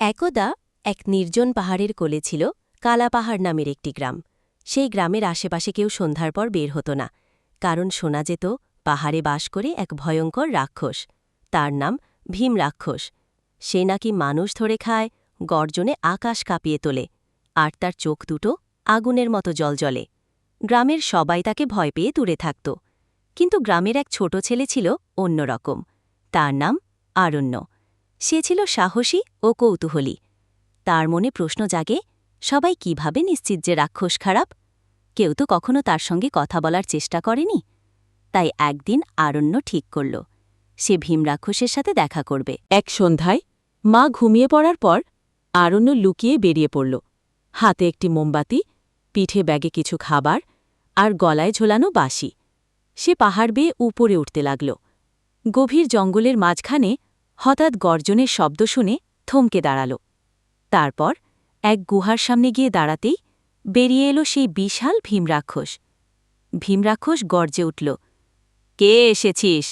একদা এক নির্জন পাহাড়ের কোলে ছিল কালা পাহাড় নামের একটি গ্রাম। সেই গ্রামের আশেপাশে কেউ সন্ধ্যার পর বের হতো না, কারণ শোনা যেত পাহাড়ে বাস করে এক ভয়ঙ্কর রাক্ষস। তার নাম ভীম রাক্ষস। সে নাকি মানুষ ধরে খায়, গর্জনে আকাশ কাঁপিয়ে তোলে, আর তার চোখ দুটো আগুনের মতো জ্বলজ্বলে। গ্রামের সবাই তাকে ভয় পেয়ে দূরে থাকত। কিন্তু গ্রামের এক ছোট ছেলে ছিল অন্যরকম। তার নাম আরণ্য। সে ছিল সাহসী ও কৌতূহলী। তার মনে প্রশ্ন জাগে, সবাই কিভাবে নিশ্চিত যে রাক্ষস খারাপ? কেউ তো কখনো তার সঙ্গে কথা বলার চেষ্টা করেনি। তাই একদিন আরণ্য ঠিক করল, সে ভীম রাক্ষসের সাথে দেখা করবে। এক সন্ধ্যায় মা ঘুমিয়ে পড়ার পর আরণ্য লুকিয়ে বেরিয়ে পড়ল। হাতে একটি মোমবাতি, পিঠে ব্যাগে কিছু খাবার আর গলায় ঝোলানো বাঁশি। সে পাহাড় বেয়ে উপরে উঠতে লাগল। গভীর জঙ্গলের মাঝখানে হঠাৎ গর্জনের শব্দ শুনে থমকে দাঁড়াল। তারপর এক গুহার সামনে গিয়ে দাঁড়াতেই বেরিয়ে এলো সেই বিশাল ভীমরাক্ষস। ভীমরাক্ষস গর্জে উঠল, কে এসেছিস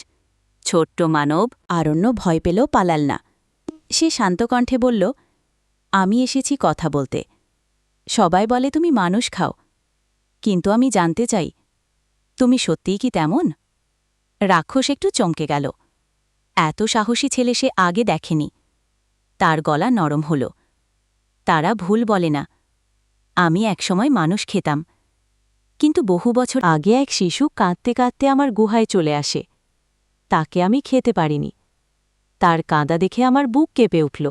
ছোট্ট মানব? আরণ্য ভয় পেল, পালাল না। সে শান্ত কণ্ঠে বলল, আমি এসেছি কথা বলতে। সবাই বলে তুমি মানুষ খাও, কিন্তু আমি জানতে চাই তুমি সত্যিই কি তেমন? রাক্ষস একটু চমকে গেল। এত সাহসী ছেলে সে আগে দেখেনি। তার গলা নরম হল, তারা ভুল বলে না। আমি একসময় মানুষ খেতাম, কিন্তু বহু বছর আগে এক শিশু কাঁদতে কাঁদতে আমার গুহায় চলে আসে। তাকে আমি খেতে পারিনি। তার কাঁদা দেখে আমার বুক কেঁপে উঠল।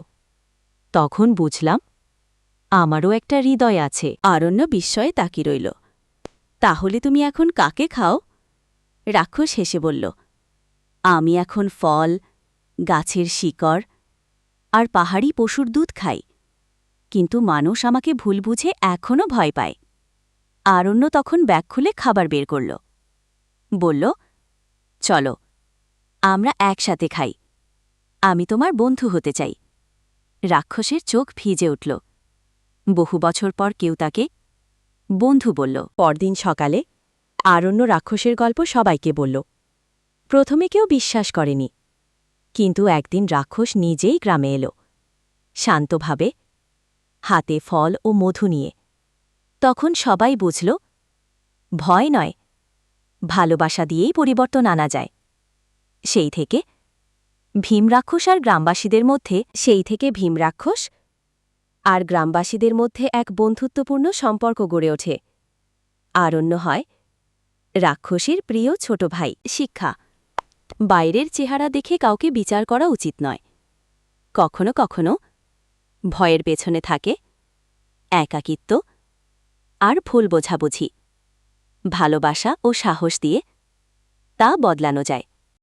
তখন বুঝলাম আমারও একটা হৃদয় আছে। আরণ্য বিস্ময়ে তাকিয়ে রইল। তাহলে তুমি এখন কাকে খাও? রাক্ষস হেসে বলল, আমি এখন ফল, গাছের শিকড় আর পাহাড়ি পশুর দুধ খাই। কিন্তু মানুষ আমাকে ভুল বুঝে এখনও ভয় পায়। আরণ্য তখন ব্যাগ খুলে খাবার বের করল। বলল, চলো আমরা একসাথে খাই, আমি তোমার বন্ধু হতে চাই। রাক্ষসের চোখ ভিজে উঠল। বহু বছর পর কেউ তাকে বন্ধু বলল। পরদিন সকালে আরণ্য রাক্ষসের গল্প সবাইকে বলল। প্রথমে কেউ বিশ্বাস করেনি, কিন্তু একদিন রাক্ষস নিজেই গ্রামে এলো, শান্তভাবে, হাতে ফল ও মধু নিয়ে। তখন সবাই বুঝল, ভয় নয়, ভালোবাসা দিয়েই পরিবর্তন আনা যায়। সেই থেকে ভীমরাক্ষস আর গ্রামবাসীদের মধ্যে এক বন্ধুত্বপূর্ণ সম্পর্ক গড়ে ওঠে। আরণ্য হয় রাক্ষসীর প্রিয় ছোট ভাই। শিক্ষা: বাইরের চেহারা দেখে কাউকে বিচার করা উচিত নয়। কখনো কখনো ভয়ের পেছনে থাকে একাকিত্ব আর ভুল বোঝাবুঝি। ভালোবাসা ও সাহস দিয়ে তা বদলানো যায়।